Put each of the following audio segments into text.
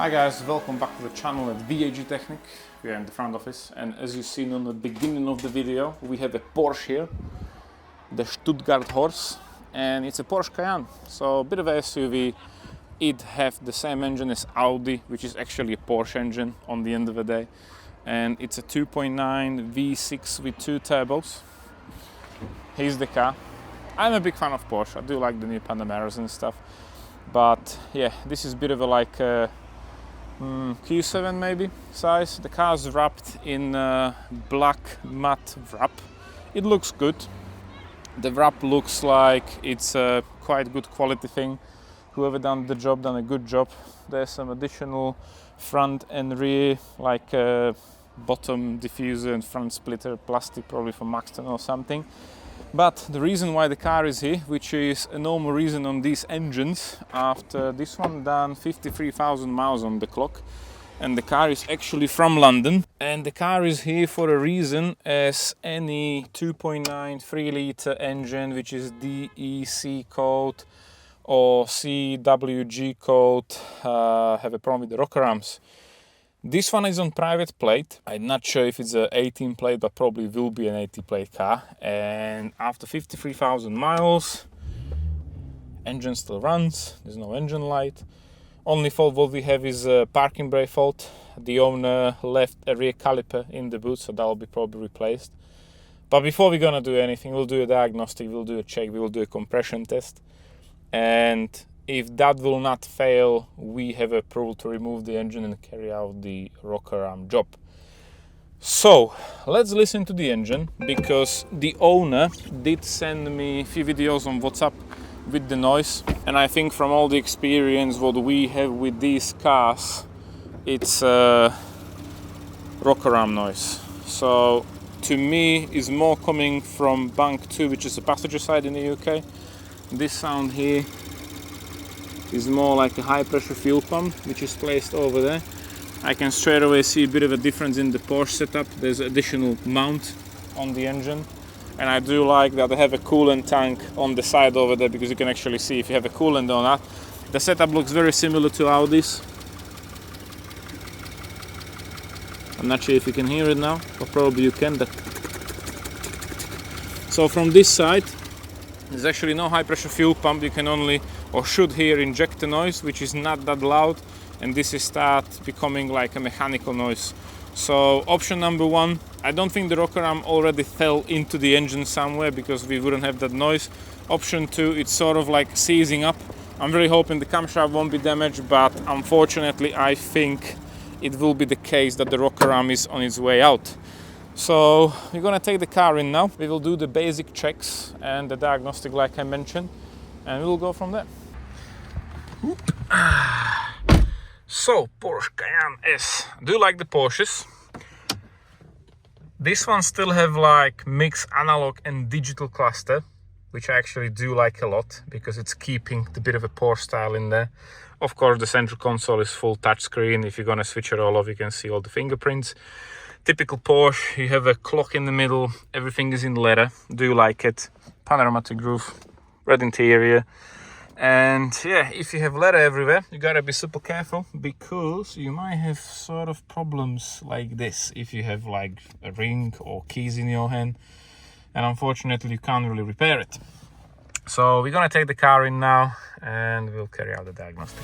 Hi guys, welcome back to the channel at Technic. We are in the front office, and as you've seen on the beginning of the video, we have a Porsche here, the Stuttgart horse, and it's a Porsche Cayenne, so a bit of a SUV. It has the same engine as Audi, which is actually a Porsche engine on the end of the day, and it's a 2.9 V6 with two turbos. Here's the car. I'm a big fan of Porsche. I do like the new Panameras and stuff, but yeah, this is a bit of a like Q7 maybe size. The car's wrapped in black matte wrap. It looks good. The wrap looks like it's a quite good quality thing. Whoever done the job done a good job. There's some additional front and rear like bottom diffuser and front splitter plastic, probably from Maxton or something. But the reason why the car is here, which is a normal reason on these engines, after this one done 53,000 miles on the clock, and the car is actually from London, and the car is here for a reason, as any 2.9 3-litre engine which is DEC code or CWG code have a problem with the rocker arms. This one is on private plate. I'm not sure if it's an 18 plate, but probably will be an 80 plate car. And after 53,000 miles, engine still runs. There's no engine light. Only fault what we have is a parking brake fault. The owner left a rear caliper in the boot, so that will be probably replaced. But before we're gonna do anything, we'll do a diagnostic, we'll do a check, we'll do a compression test. And if that will not fail, we have approval to remove the engine and carry out the rocker arm job. So let's listen to the engine, because the owner did send me a few videos on WhatsApp with the noise, and I think from all the experience what we have with these cars, it's rocker arm noise. So to me is more coming from bank 2, which is the passenger side in the UK. This sound here is more like a high pressure fuel pump which is placed over there. I can straight away see a bit of a difference in the Porsche setup. There's additional mount on the engine, and I do like that they have a coolant tank on the side over there, because you can actually see if you have a coolant or not. The setup looks very similar to Audi's. I'm not sure if you can hear it now, but probably you can. So from this side there's actually no high pressure fuel pump. You can only or should hear injector noise, which is not that loud, and this is start becoming like a mechanical noise. So option number 1, I don't think the rocker arm already fell into the engine somewhere, because we wouldn't have that noise. Option 2, it's sort of like seizing up. I'm really hoping the camshaft won't be damaged, but unfortunately I think it will be the case that the rocker arm is on its way out. So we're gonna take the car in now. We will do the basic checks and the diagnostic like I mentioned, and we'll go from there. So Porsche Cayenne S. I do like the Porsches. This one still have like mixed analog and digital cluster, which I actually do like a lot, because it's keeping the bit of a Porsche style in there. Of course the central console is full touchscreen. If you're gonna switch it all off, you can see all the fingerprints. Typical Porsche, you have a clock in the middle, everything is in leather. Do like it. Panoramic roof, red interior. And yeah, if you have leather everywhere, you gotta be super careful, because you might have sort of problems like this if you have like a ring or keys in your hand, and unfortunately you can't really repair it. So we're gonna take the car in now and we'll carry out the diagnostic.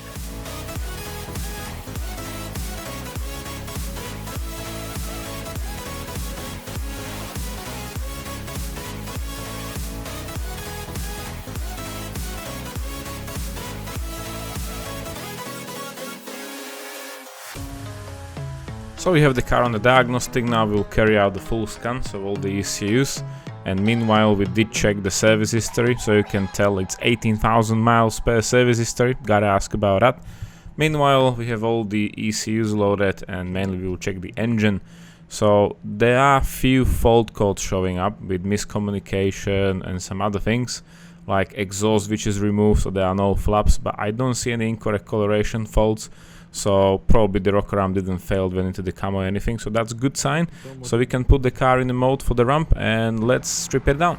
So we have the car on the diagnostic. Now we'll carry out the full scan, so all the ECUs, and meanwhile we did check the service history, so you can tell it's 18,000 miles per service history. Gotta ask about that. Meanwhile we have all the ECUs loaded, and mainly we will check the engine. So there are few fault codes showing up with miscommunication and some other things, like exhaust which is removed, so there are no flaps, but I don't see any incorrect coloration faults. So probably the rocker arm didn't fail when into the camo or anything, so that's a good sign. So we can put the car in the mode for the ramp, and let's strip it down.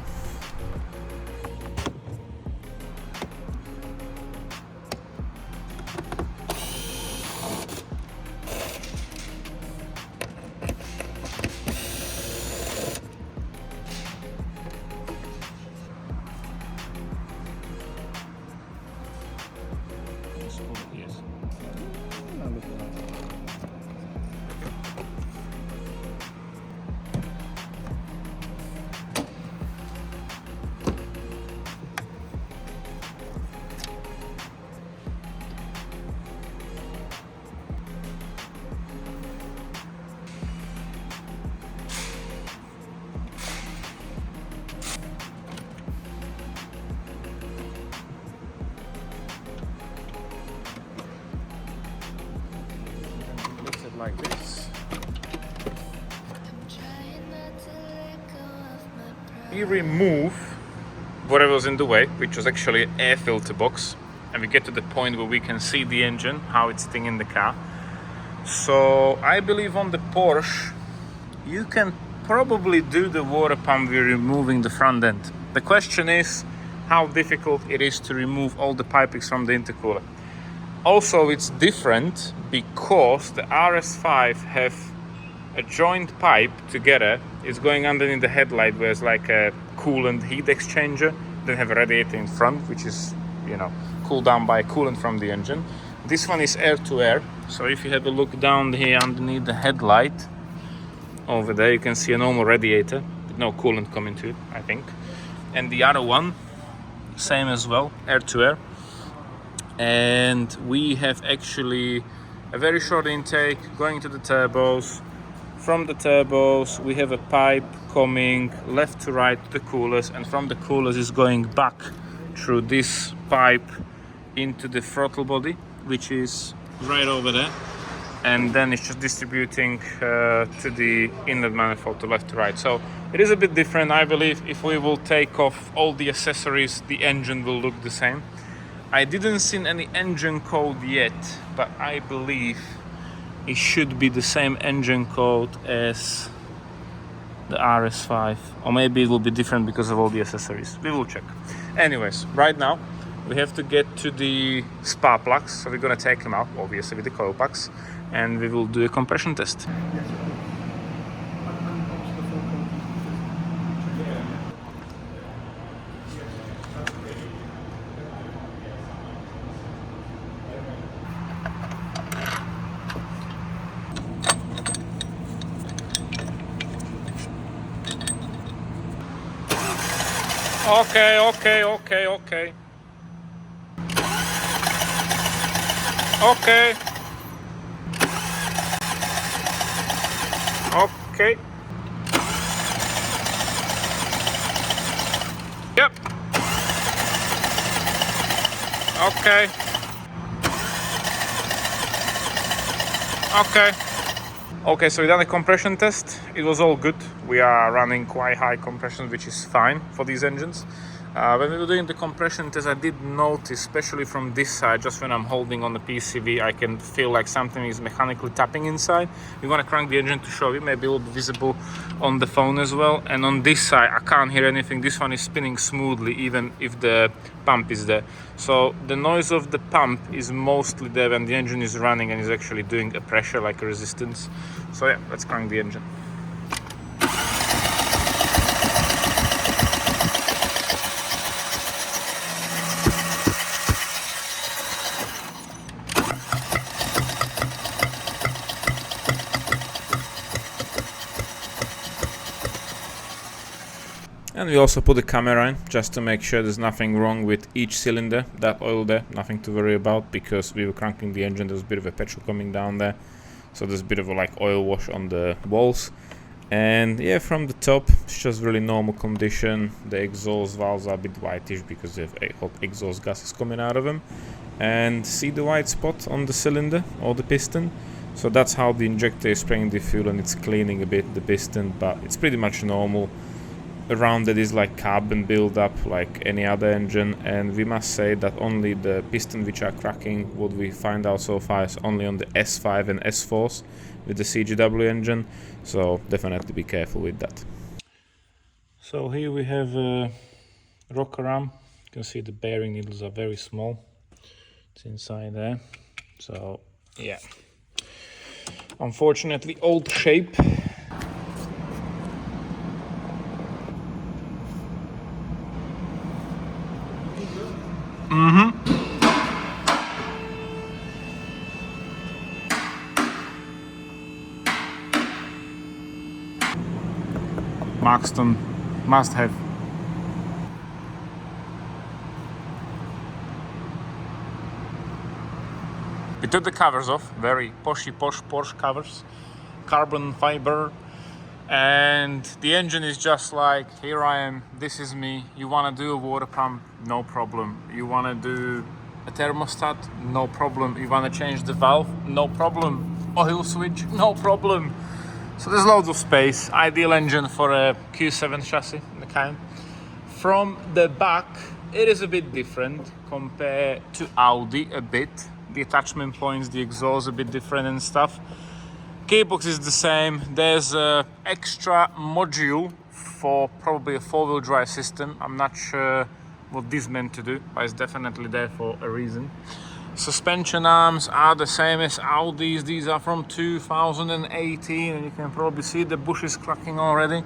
we remove whatever was in the way, which was actually an air filter box, and we get to the point where we can see the engine, how it's sitting in the car. So I believe on the Porsche you can probably do the water pump with removing the front end. The question is how difficult it is to remove all the pipings from the intercooler. Also, it's different because the RS5 have a joint pipe together. It's going underneath the headlight where it's like a coolant heat exchanger. They have a radiator in front, which is, you know, cooled down by coolant from the engine. This one is air to air. So if you have a look down here underneath the headlight, over there you can see a normal radiator with no coolant coming to it, I think. And the other one, same as well, air to air. And we have actually a very short intake going to the turbos. From the turbos we have a pipe coming left to right to the coolers, and from the coolers is going back through this pipe into the throttle body, which is right over there, and then it's just distributing to the inlet manifold to left to right. So it is a bit different. I believe if we will take off all the accessories, the engine will look the same. I didn't see any engine code yet, but I believe it should be the same engine code as the RS5, or maybe it will be different because of all the accessories. We will check. Anyways, right now we have to get to the spark plugs, so we're gonna take them out, obviously with the coil packs, and we will do a compression test. Okay. Okay. Yep. Okay, so we done a compression test. It was all good. We are running quite high compression, which is fine for these engines. When we were doing the compression test, I did notice, especially from this side, just when I'm holding on the PCV, I can feel like something is mechanically tapping inside. We want to crank the engine to show you, maybe it will be visible on the phone as well. And on this side, I can't hear anything. This one is spinning smoothly, even if the pump is there. So the noise of the pump is mostly there when the engine is running and is actually doing a pressure, like a resistance. So yeah, let's crank the engine. And we also put the camera in just to make sure there's nothing wrong with each cylinder. That oil there, nothing to worry about, because we were cranking the engine, there's a bit of a petrol coming down there, so there's a bit of a like oil wash on the walls. And yeah, from the top it's just really normal condition. The exhaust valves are a bit whitish because they have hot exhaust gases coming out of them, and see the white spot on the cylinder or the piston. So that's how the injector is spraying the fuel, and it's cleaning a bit the piston, but it's pretty much normal. Around it is like carbon build-up like any other engine, and we must say that only the piston which are cracking, what we find out so far, is only on the S5 and S4s with the CGW engine, so definitely be careful with that. So here we have a rocker arm. You can see the bearing needles are very small. It's inside there, so yeah, unfortunately old shape. Maxton must have. We took the covers off, very posh Porsche covers, carbon fiber, and the engine is just like, here I am, this is me. You want to do a water pump? No problem. You want to do a thermostat? No problem. You want to change the valve? No problem. Oil switch? No problem. So there's loads of space. Ideal engine for a Q7 chassis in the Cayenne. From the back, it is a bit different compared to Audi a bit. The attachment points, the exhaust a bit different and stuff. Gearbox is the same. There's a extra module for probably a four-wheel drive system. I'm not sure what this meant to do, but it's definitely there for a reason. Suspension arms are the same as Audi's. These are from 2018 and you can probably see the bush is cracking already.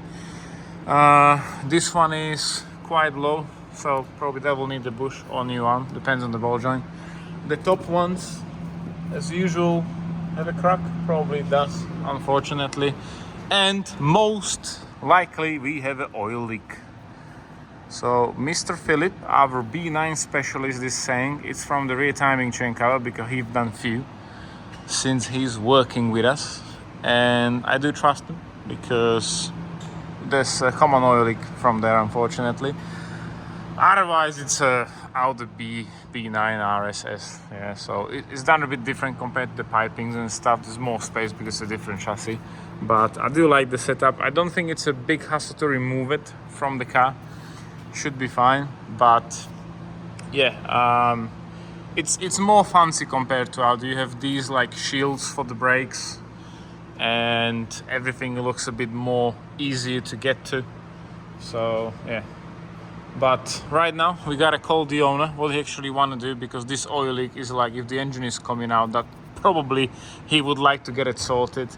This one is quite low, so probably that will need the bush or new arm, depends on the ball joint. The top ones, as usual, have a crack, probably does, unfortunately. And most likely we have an oil leak. So Mr. Philip, our B9 specialist, is saying it's from the rear timing chain cover because he's done few since he's working with us, and I do trust him because there's a common oil leak from there, unfortunately. Otherwise, it's a Audi B9 RSS. Yeah, so it's done a bit different compared to the pipings and stuff. There's more space because it's a different chassis. But I do like the setup. I don't think it's a big hassle to remove it from the car. Should be fine. But yeah, it's more fancy compared to Audi. You have these like shields for the brakes, and everything looks a bit more easier to get to. So yeah, but right now we gotta call the owner what he actually want to do, because this oil leak is like, if the engine is coming out, that probably he would like to get it sorted.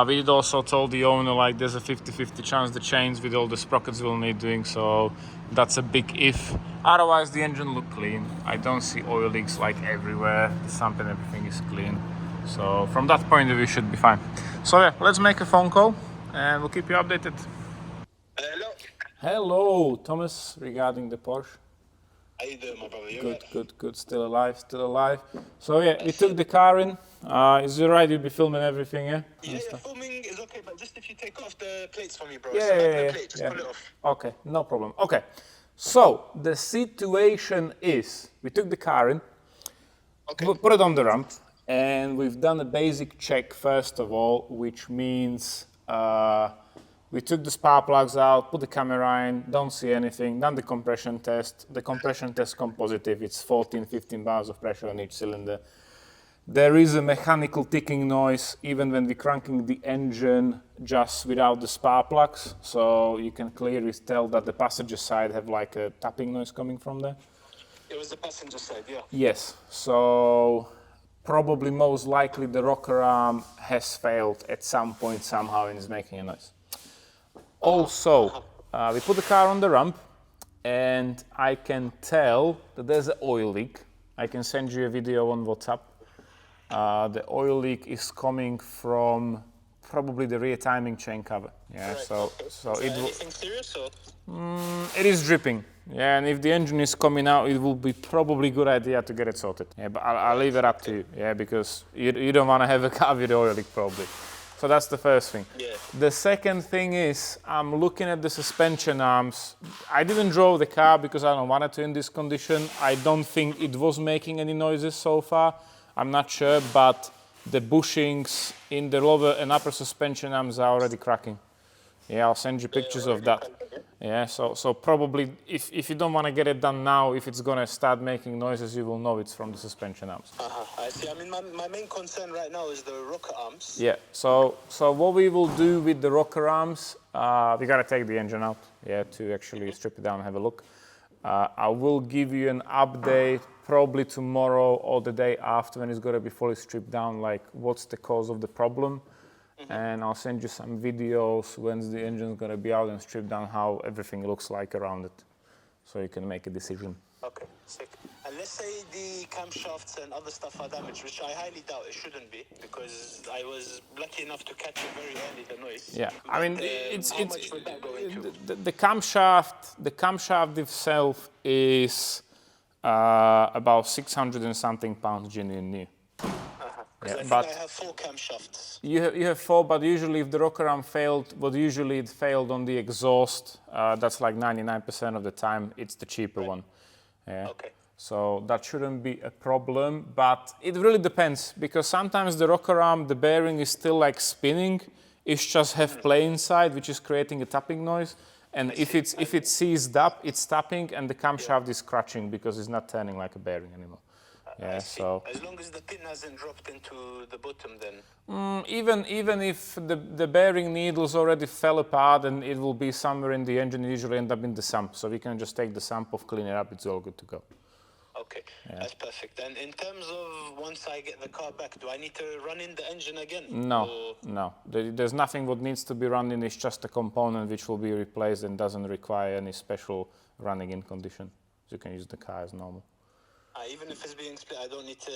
We did also told the owner like there's a 50-50 chance the chains with all the sprockets will need doing, so that's a big if. Otherwise the engine look clean. I don't see oil leaks like everywhere. The sump and everything is clean. So from that point of view, should be fine. So yeah, let's make a phone call and we'll keep you updated. Hello. Hello, Thomas, regarding the Porsche. How you doing, my brother? You Good, right? good. Still alive. So yeah, we took the car in. Is it right? You'll be filming everything, yeah? Yeah, filming is okay, but just if you take off the plates for me, bro. Yeah. Plate, just pull it off. Okay, no problem. Okay, so the situation is, we took the car in, Okay. put it on the ramp, and we've done a basic check first of all, which means we took the spark plugs out, put the camera in, don't see anything, done the compression test. The compression test come positive. It's 14-15 bars of pressure on each cylinder. There is a mechanical ticking noise even when we're cranking the engine just without the spark plugs. So you can clearly tell that the passenger side have like a tapping noise coming from there. It was the passenger side, yeah. Yes, so probably most likely the rocker arm has failed at some point somehow and is making a noise. Also, we put the car on the ramp and I can tell that there's an oil leak. I can send you a video on WhatsApp. The oil leak is coming from probably the rear timing chain cover. Yeah, Right, so anything serious or? it is dripping. Yeah, and if the engine is coming out, it will be probably a good idea to get it sorted. Yeah, but I'll leave it up to you. Yeah, because you don't want to have a car with oil leak probably. So that's the first thing. Yeah. The second thing is, I'm looking at the suspension arms. I didn't draw the car because I don't want it to in this condition. I don't think it was making any noises so far. I'm not sure, but the bushings in the lower and upper suspension arms are already cracking. Yeah, I'll send you pictures of that. Yeah, so probably if you don't want to get it done now, if it's going to start making noises, you will know it's from the suspension arms. I see. I mean, my main concern right now is the rocker arms. Yeah, so what we will do with the rocker arms, we got to take the engine out, yeah, to actually strip it down and have a look. I will give you an update probably tomorrow or the day after when it's going to be fully stripped down, like what's the cause of the problem. And I'll send you some videos when the engine's going to be out and stripped down, how everything looks like around it, so you can make a decision. Okay, sick. And let's say the camshafts and other stuff are damaged, which I highly doubt it shouldn't be, because I was lucky enough to catch it very early, the noise. Yeah, But, I mean, how much would that go into? the camshaft itself is about 600 and something pounds genuine new. Because Yeah, I think I have 4 camshafts. You have 4, but usually if the rocker arm failed, usually it failed on the exhaust. That's like 99% of the time, it's the cheaper one. Yeah. Okay. So that shouldn't be a problem, but it really depends, because sometimes the rocker arm, the bearing is still like spinning. It's just have play inside, which is creating a tapping noise. And if it's seized up, it's tapping, and the camshaft is scratching because it's not turning like a bearing anymore. Yeah, so as long as the pin hasn't dropped into the bottom, then even if the bearing needles already fell apart, and it will be somewhere in the engine, it usually end up in the sump. So we can just take the sump off, clean it up, it's all good to go. okay, that's perfect. And in terms of once I get the car back, do I need to run in the engine again? No. There's nothing what needs to be run in. It's just a component which will be replaced and doesn't require any special running in condition. So you can use the car as normal. Even if it's being split, I don't need to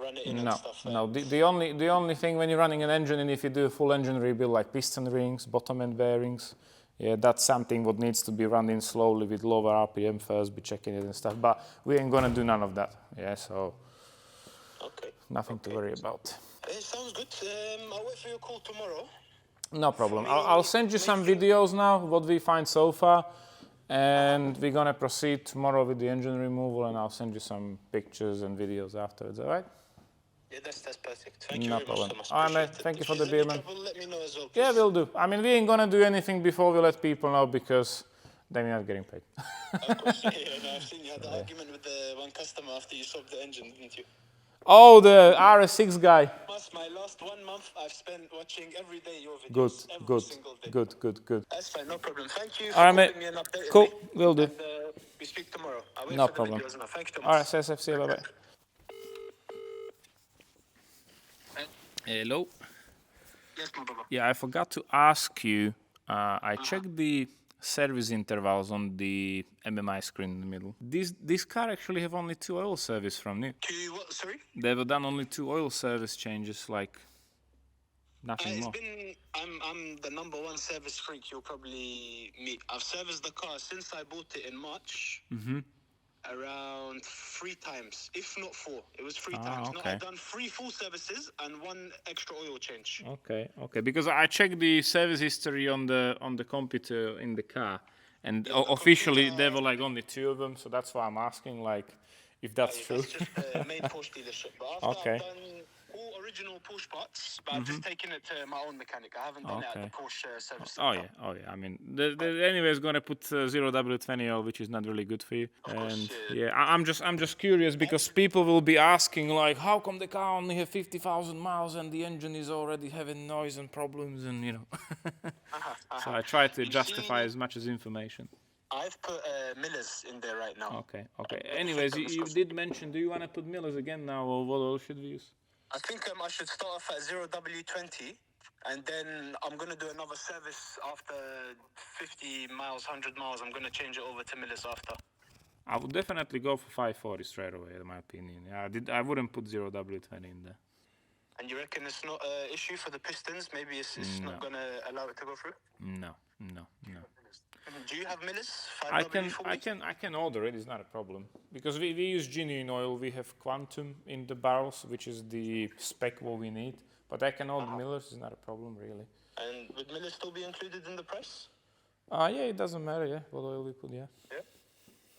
run it in and No, stuff. no. The only thing when you're running an engine, and if you do a full engine rebuild, like piston rings, bottom end bearings, yeah, that's something what needs to be run in slowly with lower RPM first, be checking it and stuff. But we ain't gonna do none of that. Yeah, so nothing to worry about. It sounds good. I'll wait for your call tomorrow. No problem. I'll send you some videos now, what we find so far. And we're gonna proceed tomorrow with the engine removal, and I'll send you some pictures and videos afterwards, all right? Yeah, that's perfect. Thank you No very problem. much. All right, mate. Thank you for the beer, man. Let me know as well, Yeah, we'll do. I mean, we ain't gonna do anything before we let people know, because then we're not getting paid. Of course, I've seen you had the argument with the one customer after you swapped the engine, didn't you? Oh, the RS6 guy. My last 1 month I've spent watching every day your videos. Every single day. Good. That's fine, no problem. Thank you for All right, giving mate. me an update. Cool, will do. And we speak tomorrow. I'll wait No for the problem. videos now. Thank you, Thomas. All right, SFC, bye-bye. Hello. Yes, my brother. Yeah, I forgot to ask you. I checked the service intervals on the MMI screen in the middle. This car actually have only 2 oil service from new. What, sorry? They've done only 2 oil service changes, like nothing more. I'm the #1 service freak you'll probably meet. I've serviced the car since I bought it in March. Around 3 times, if not 4. It was 3 times. Okay. No, I've done 3 full services and 1 extra oil change. Okay. Because I checked the service history on the computer in the car, and officially there were like only 2 of them. So that's why I'm asking, like, if that's true. It's just the main Porsche dealership. But after I've done all original Porsche parts, but I've just taken it to my own mechanic. I haven't done it at the Porsche service center. Oh yeah. I mean, they're anyways going to put 0W20 oil, which is not really good for you. And I'm just curious, because people will be asking, like, how come the car only have 50,000 miles and the engine is already having noise and problems, and you know. So I try to justify as much as information. I've put Millers in there right now. Okay. Anyways, you did mention, do you want to put Millers again now, or what oil should we use? I think I should start off at 0W20, and then I'm going to do another service after 50 miles, 100 miles. I'm going to change it over to Millers after. I would definitely go for 540 straight away, in my opinion. Yeah, I wouldn't put 0W20 in there. And you reckon it's not an issue for the pistons? Maybe it's not going to allow it to go through? No. Do you have Millers? I can order it. It's not a problem, because we use genuine oil. We have Quantum in the barrels, which is the spec what we need. But I can order Millers. It's not a problem, really. And would Millers still be included in the price? Yeah, it doesn't matter. Yeah, what oil we put. Yeah.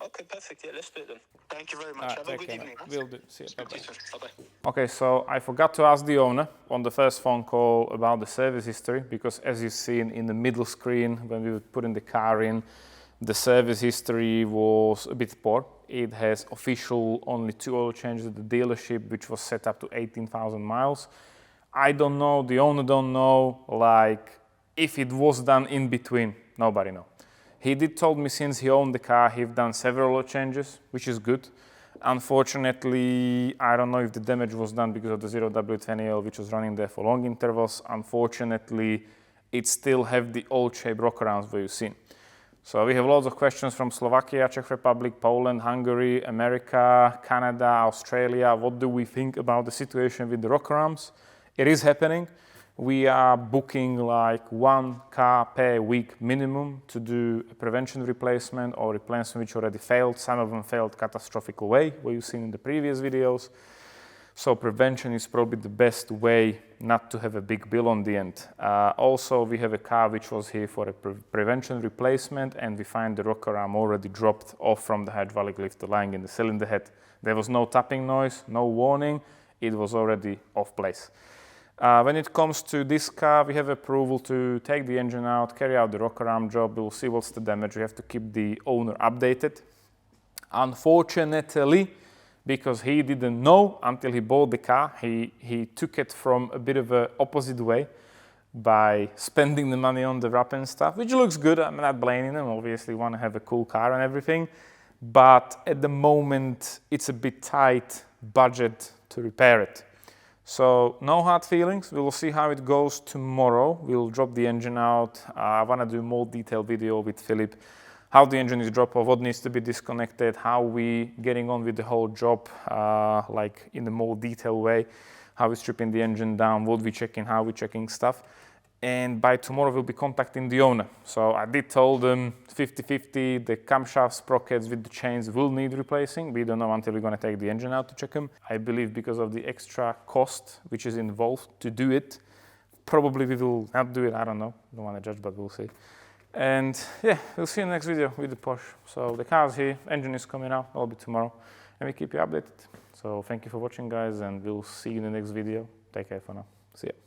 Okay, perfect. Yeah, let's do it then. Thank you very much. Have a good evening. Will do. See you. Bye-bye. Bye-bye. Okay, so I forgot to ask the owner on the first phone call about the service history, because as you've seen in the middle screen when we were putting the car in, the service history was a bit poor. It has official only 2 oil changes at the dealership, which was set up to 18,000 miles. I don't know, the owner don't know, like, if it was done in between. Nobody knows. He did told me since he owned the car, he's done several oil changes, which is good. Unfortunately, I don't know if the damage was done because of the 0W20 oil, which was running there for long intervals. Unfortunately, it still have the old-shaped rock-arounds where you've seen. So we have lots of questions from Slovakia, Czech Republic, Poland, Hungary, America, Canada, Australia. What do we think about the situation with the rock-arounds? It is happening. We are booking like 1 car per week minimum to do a prevention replacement or replacement which already failed. Some of them failed catastrophic way, what you've seen in the previous videos. So prevention is probably the best way not to have a big bill on the end. Also, we have a car which was here for a prevention replacement, and we find the rocker arm already dropped off from the hydraulic lifter lying in the cylinder head. There was no tapping noise, no warning. It was already off place. When it comes to this car, we have approval to take the engine out, carry out the rocker arm job. We'll see what's the damage. We have to keep the owner updated. Unfortunately, because he didn't know until he bought the car, he took it from a bit of an opposite way by spending the money on the wrap and stuff, which looks good. I'm not blaming him. Obviously, want to have a cool car and everything. But at the moment, it's a bit tight budget to repair it. So no hard feelings. We'll see how it goes tomorrow. We'll drop the engine out. I want to do more detailed video with Philip, how the engine is dropped off, what needs to be disconnected, how we getting on with the whole job, like in a more detailed way, how we're stripping the engine down, what we're checking, how we're checking stuff. And by tomorrow, we'll be contacting the owner. So I did tell them 50-50, the camshaft sprockets with the chains will need replacing. We don't know until we're going to take the engine out to check them. I believe because of the extra cost which is involved to do it, probably we will not do it. I don't know. Don't want to judge, but we'll see. And yeah, we'll see you in the next video with the Porsche. So the car's here, engine is coming out, that'll be tomorrow. And we keep you updated. So thank you for watching, guys, and we'll see you in the next video. Take care for now. See ya.